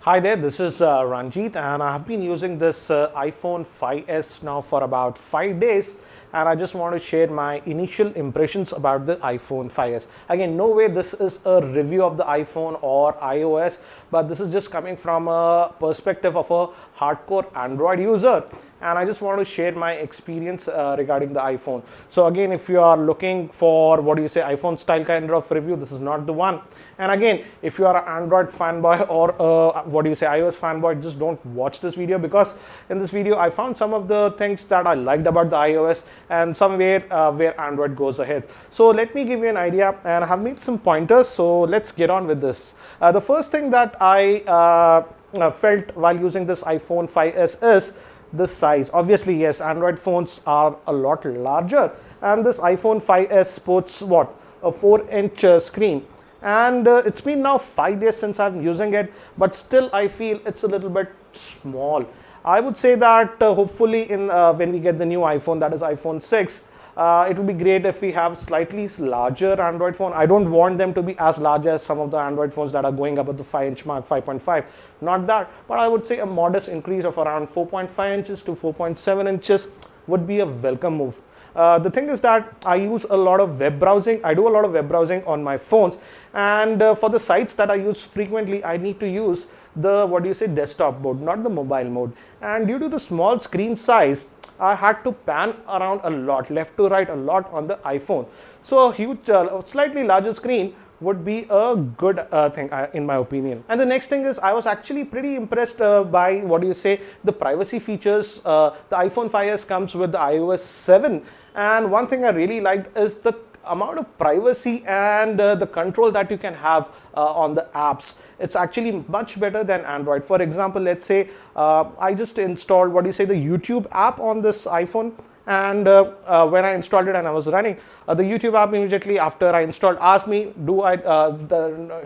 Hi there, this is Ranjit, and I have been using this iPhone 5s now for about 5 days, and I just want to share my initial impressions about the iPhone 5s. Again, no way this is a review of the iPhone or iOS, but this is just coming from a perspective of a hardcore Android user, and I just want to share my experience regarding the iPhone. So again, if you are looking for iPhone style kind of review, this is not the one. And again, if you are an Android fanboy or iOS fanboy, just don't watch this video, because in this video I found some of the things that I liked about the iOS and somewhere where Android goes ahead. So let me give you an idea, and I have made some pointers, so let's get on with this. The first thing that I felt while using this iPhone 5s is the size. Obviously, yes, Android phones are a lot larger, and this iPhone 5s sports what, a 4-inch screen. And it's been now 5 days since I'm using it, but still I feel it's a little bit small. I would say that hopefully when we get the new iPhone, that is iPhone 6, it would be great if we have slightly larger Android phone. I don't want them to be as large as some of the Android phones that are going up at the 5-inch mark, 5.5. Not that, but I would say a modest increase of around 4.5 inches to 4.7 inches would be a welcome move. The thing is that I use a lot of web browsing. I do a lot of web browsing on my phones, and for the sites that I use frequently, I need to use the desktop mode, not the mobile mode. And due to the small screen size, I had to pan around a lot, left to right a lot on the iPhone. So a huge, slightly larger screen would be a good thing in my opinion. And the next thing is, I was actually pretty impressed by the privacy features. The iPhone 5s comes with the iOS 7, and one thing I really liked is the amount of privacy and the control that you can have on the apps. It's actually much better than Android. For example, let's say I just installed the YouTube app on this iPhone, and when I installed it and I was running, the YouTube app immediately after I installed asked me,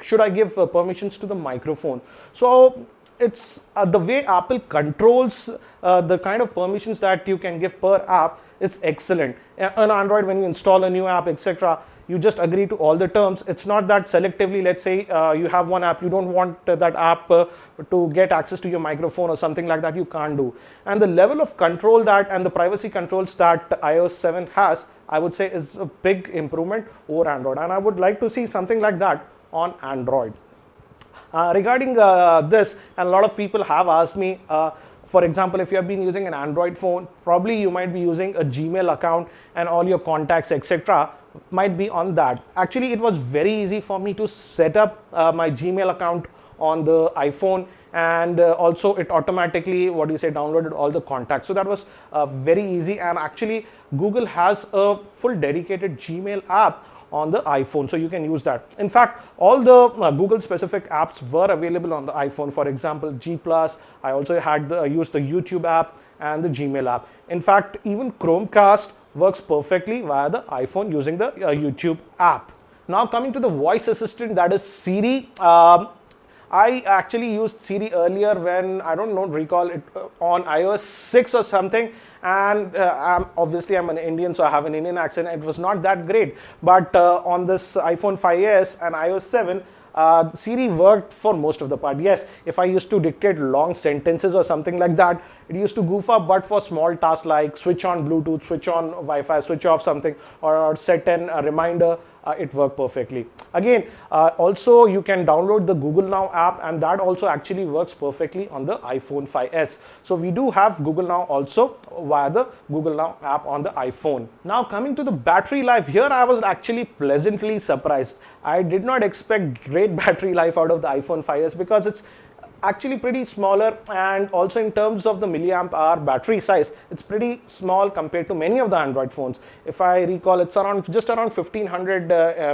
should I give permissions to the microphone? So it's the way Apple controls the kind of permissions that you can give per app is excellent. On Android, when you install a new app, etc., you just agree to all the terms. It's not that selectively, let's say you have one app, you don't want that app to get access to your microphone or something like that, you can't do. And the level of control that and the privacy controls that iOS 7 has, I would say, is a big improvement over Android. And I would like to see something like that on Android. Regarding this, and a lot of people have asked me, for example, if you have been using an Android phone, probably you might be using a Gmail account and all your contacts, etc., might be on that. Actually, it was very easy for me to set up my Gmail account on the iPhone, and also it automatically downloaded all the contacts. So that was very easy. And actually, Google has a full dedicated Gmail app on the iPhone, so you can use that. In fact, all the Google specific apps were available on the iPhone. For example, G+, I also had used the YouTube app and the Gmail app. In fact, even Chromecast works perfectly via the iPhone using the YouTube app. Now coming to the voice assistant, that is Siri. I actually used Siri earlier when, I don't know, recall it, on iOS 6 or something, and I'm an Indian, so I have an Indian accent. It was not that great, but on this iPhone 5s and iOS 7, Siri worked for most of the part. Yes, if I used to dictate long sentences or something like that, it used to goof up, but for small tasks like switch on Bluetooth, switch on Wi-Fi, switch off something, or set a reminder, it worked perfectly. Again, also you can download the Google Now app, and that also actually works perfectly on the iPhone 5s. So we do have Google Now also via the Google Now app on the iPhone. Now coming to the battery life, here I was actually pleasantly surprised. I did not expect great battery life out of the iPhone 5s, because it's actually pretty smaller, and also in terms of the milliamp hour battery size, it's pretty small compared to many of the Android phones. If I recall, it's just around 1500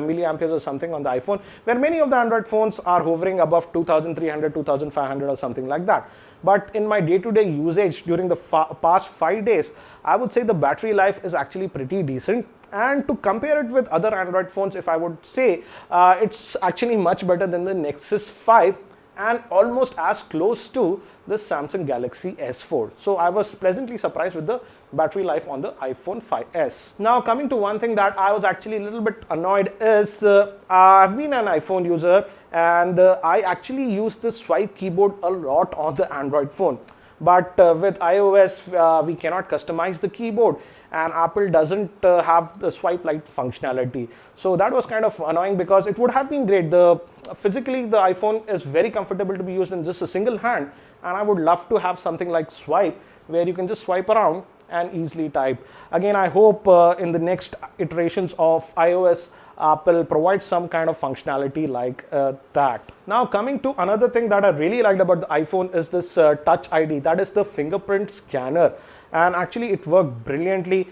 milliamperes or something on the iPhone, where many of the Android phones are hovering above 2300, 2500 or something like that. But in my day-to-day usage during the past 5 days, I would say the battery life is actually pretty decent. And to compare it with other Android phones, if I would say, it's actually much better than the Nexus 5 and almost as close to the Samsung Galaxy S4. So I was pleasantly surprised with the battery life on the iPhone 5s. Now coming to one thing that I was actually a little bit annoyed is I've been an iPhone user, and I actually use the swipe keyboard a lot on the Android phone. But with iOS, we cannot customize the keyboard, and Apple doesn't have the swipe light functionality. So that was kind of annoying, because it would have been great. Physically, the iPhone is very comfortable to be used in just a single hand, and I would love to have something like swipe, where you can just swipe around and easily type. Again, I hope in the next iterations of iOS, Apple provides some kind of functionality like that. Now coming to another thing that I really liked about the iPhone is this Touch ID, that is the fingerprint scanner. And actually it worked brilliantly.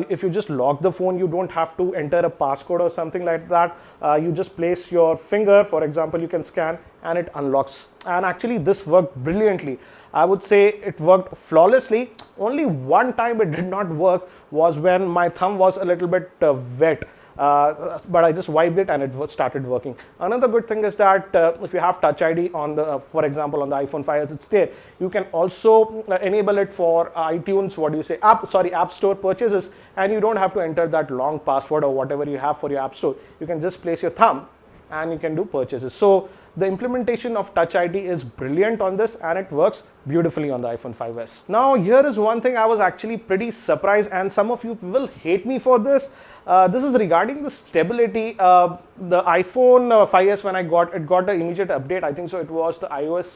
If you just lock the phone, you don't have to enter a passcode or something like that. You just place your finger, for example, you can scan and it unlocks. And actually this worked brilliantly. I would say it worked flawlessly. Only one time it did not work was when my thumb was a little bit wet. But I just wiped it and it started working. Another good thing is that if you have Touch ID on the, for example, on the iPhone 5 it's there, you can also enable it for iTunes, App Store purchases, and you don't have to enter that long password or whatever you have for your App Store. You can just place your thumb and you can do purchases. So the implementation of Touch ID is brilliant on this, and it works beautifully on the iPhone 5s. Now here is one thing I was actually pretty surprised, and some of you will hate me for this. This is regarding the stability. The iPhone 5s, when it got the immediate update, I think so it was the iOS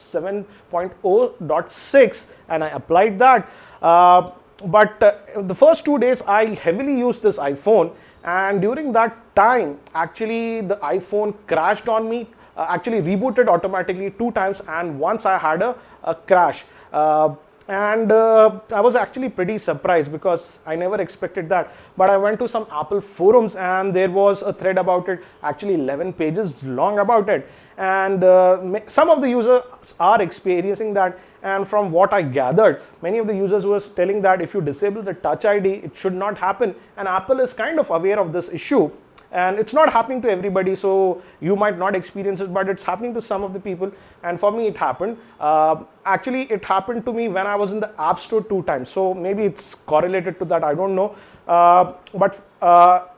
7.0.6, and I applied that. But the first 2 days I heavily used this iPhone, and during that time actually the iPhone crashed on me. Actually rebooted automatically 2 times, and once I had a crash. I was actually pretty surprised, because I never expected that. But I went to some Apple forums, and there was a thread about it, actually 11 pages long about it. And some of the users are experiencing that. And from what I gathered, many of the users were telling that if you disable the Touch ID, it should not happen. And Apple is kind of aware of this issue. And it's not happening to everybody, so you might not experience it, but it's happening to some of the people. And for me, it happened. Actually, it happened to me when I was in the App Store 2 times. So maybe it's correlated to that, I don't know. But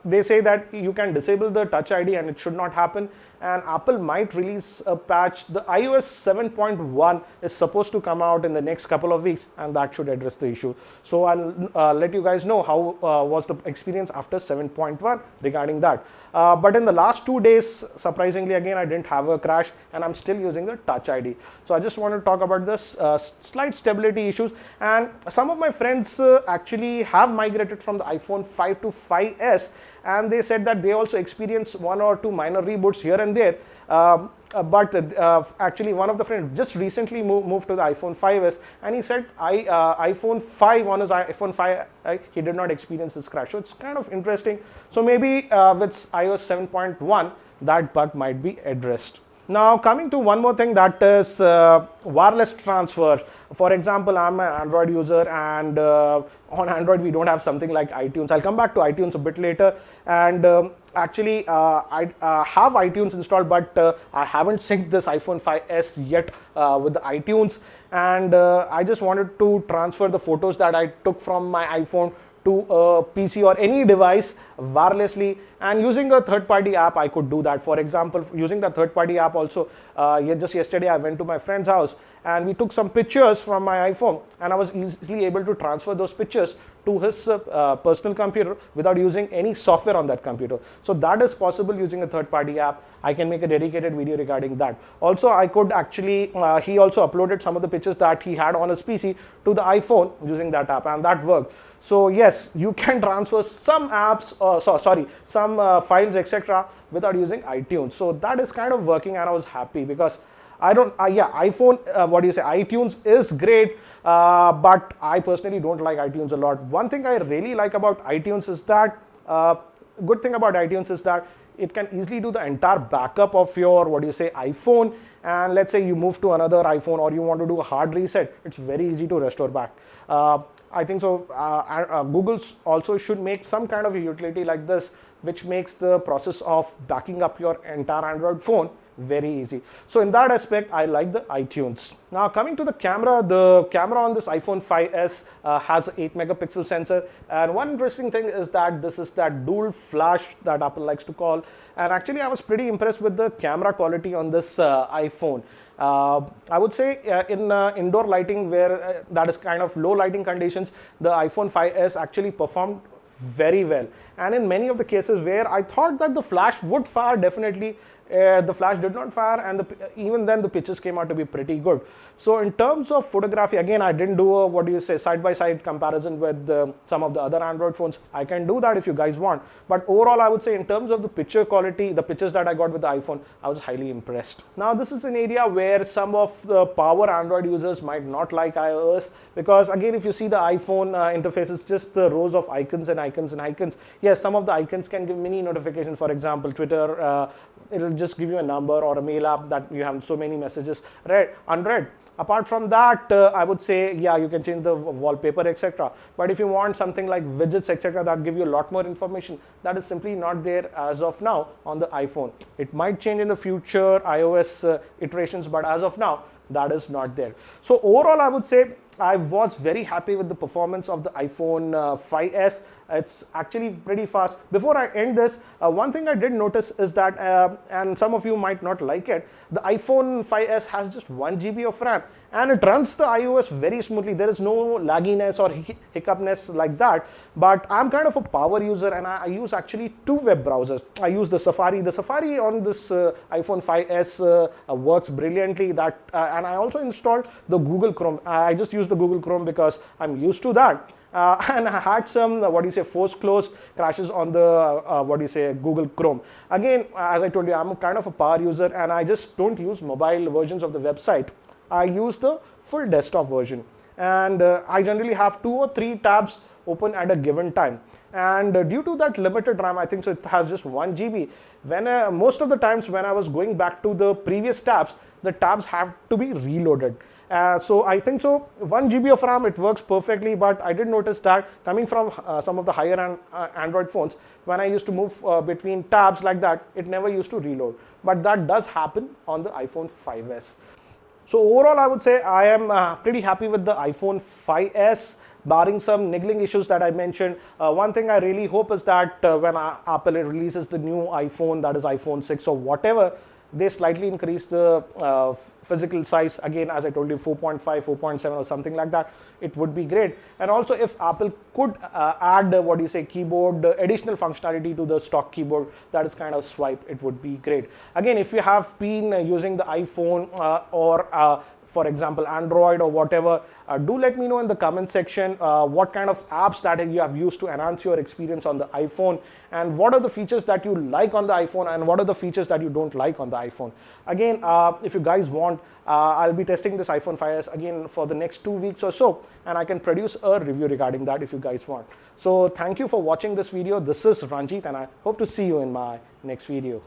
they say that you can disable the Touch ID and it should not happen. And Apple might release a patch. The iOS 7.1 is supposed to come out in the next couple of weeks, and that should address the issue. So I'll let you guys know how was the experience after 7.1 regarding that. But in the last 2 days, surprisingly, again, I didn't have a crash, and I'm still using the Touch ID. So I just want to talk about this slight stability issues. And some of my friends actually have migrated from the iPhone 5 to 5s, and they said that they also experienced 1 or 2 minor reboots here and there. But actually one of the friends just recently moved to the iPhone 5s, and he said iPhone 5 on his iPhone 5 he did not experience this crash. So it's kind of interesting. So maybe with iOS 7.1 that bug might be addressed. Now coming to one more thing, that is wireless transfer. For example, I'm an Android user, and on Android we don't have something like iTunes. I'll come back to iTunes a bit later. And actually I have iTunes installed, but I haven't synced this iPhone 5s yet with the iTunes. And I just wanted to transfer the photos that I took from my iPhone to a PC or any device wirelessly, and using a third-party app I could do that. For example, using the third-party app also, just yesterday I went to my friend's house and we took some pictures from my iPhone, and I was easily able to transfer those pictures to his personal computer without using any software on that computer. So that is possible using a third-party app. I can make a dedicated video regarding that. Also, I could actually, he also uploaded some of the pictures that he had on his PC to the iPhone using that app, and that worked. So yes, you can transfer some apps, some files, etc. without using iTunes. So that is kind of working, and I was happy, because iPhone, iTunes is great, but I personally don't like iTunes a lot. One thing I really like about iTunes is that, good thing about iTunes is that it can easily do the entire backup of your iPhone. And let's say you move to another iPhone, or you want to do a hard reset, it's very easy to restore back. I think so. Google also should make some kind of a utility like this, which makes the process of backing up your entire Android phone very easy. So in that aspect, I like the iTunes. Now coming to the camera on this iPhone 5s has an 8 megapixel sensor, and one interesting thing is that this is that dual flash that Apple likes to call, and actually I was pretty impressed with the camera quality on this iPhone. I would say in indoor lighting where that is kind of low lighting conditions, the iPhone 5s actually performed very well, and in many of the cases where I thought that the flash would fire, definitely the flash did not fire, and even then the pictures came out to be pretty good. So in terms of photography, again, I didn't do a side-by-side comparison with some of the other Android phones. I can do that if you guys want, but overall I would say in terms of the picture quality, the pictures that I got with the iPhone, I was highly impressed. Now this is an area where some of the power Android users might not like iOS, because again, if you see the iPhone interface, it's just the rows of icons and icons and icons. Yes, some of the icons can give mini notifications. For example, Twitter, it'll just give you a number or a mail app that you have so many messages unread. Apart from that, I would say, yeah, you can change the wallpaper, etc. But if you want something like widgets, etc., that give you a lot more information, that is simply not there as of now on the iPhone. It might change in the future iOS iterations, but as of now, that is not there. So overall, I would say I was very happy with the performance of the iPhone 5s. It's actually pretty fast. Before I end this, one thing I did notice is that, and some of you might not like it, the iPhone 5s has just 1 GB of RAM, and it runs the iOS very smoothly. There is no lagginess or hiccupness like that. But I'm kind of a power user, and I use actually 2 web browsers. I use the Safari. The Safari on this iPhone 5s works brilliantly. And I also installed the Google Chrome. I just use the Google Chrome because I'm used to that. And I had some forced close crashes on the Google Chrome. Again, as I told you, I'm kind of a power user, and I just don't use mobile versions of the website. I use the full desktop version, and I generally have 2 or 3 tabs open at a given time. And due to that limited RAM, I think so it has just 1 GB. Most of the times when I was going back to the previous tabs, the tabs have to be reloaded. So I think so 1 GB of RAM, it works perfectly. But I did notice that coming from some of the higher Android phones, when I used to move between tabs like that, it never used to reload. But that does happen on the iPhone 5s. So overall, I would say I am pretty happy with the iPhone 5s, barring some niggling issues that I mentioned. One thing I really hope is that when Apple releases the new iPhone, that is iPhone 6 or whatever, they slightly increase the physical size. Again, as I told you, 4.5, 4.7 or something like that, it would be great. And also if Apple could add keyboard additional functionality to the stock keyboard, that is kind of swipe, it would be great. Again, if you have been using the iPhone or for example Android or whatever, do let me know in the comment section what kind of apps that you have used to enhance your experience on the iPhone, and what are the features that you like on the iPhone and what are the features that you don't like on the iPhone. Again, if you guys want, I'll be testing this iPhone 5s again for the next 2 weeks or so, and I can produce a review regarding that if you guys want. So thank you for watching this video. This is Ranjit, and I hope to see you in my next video.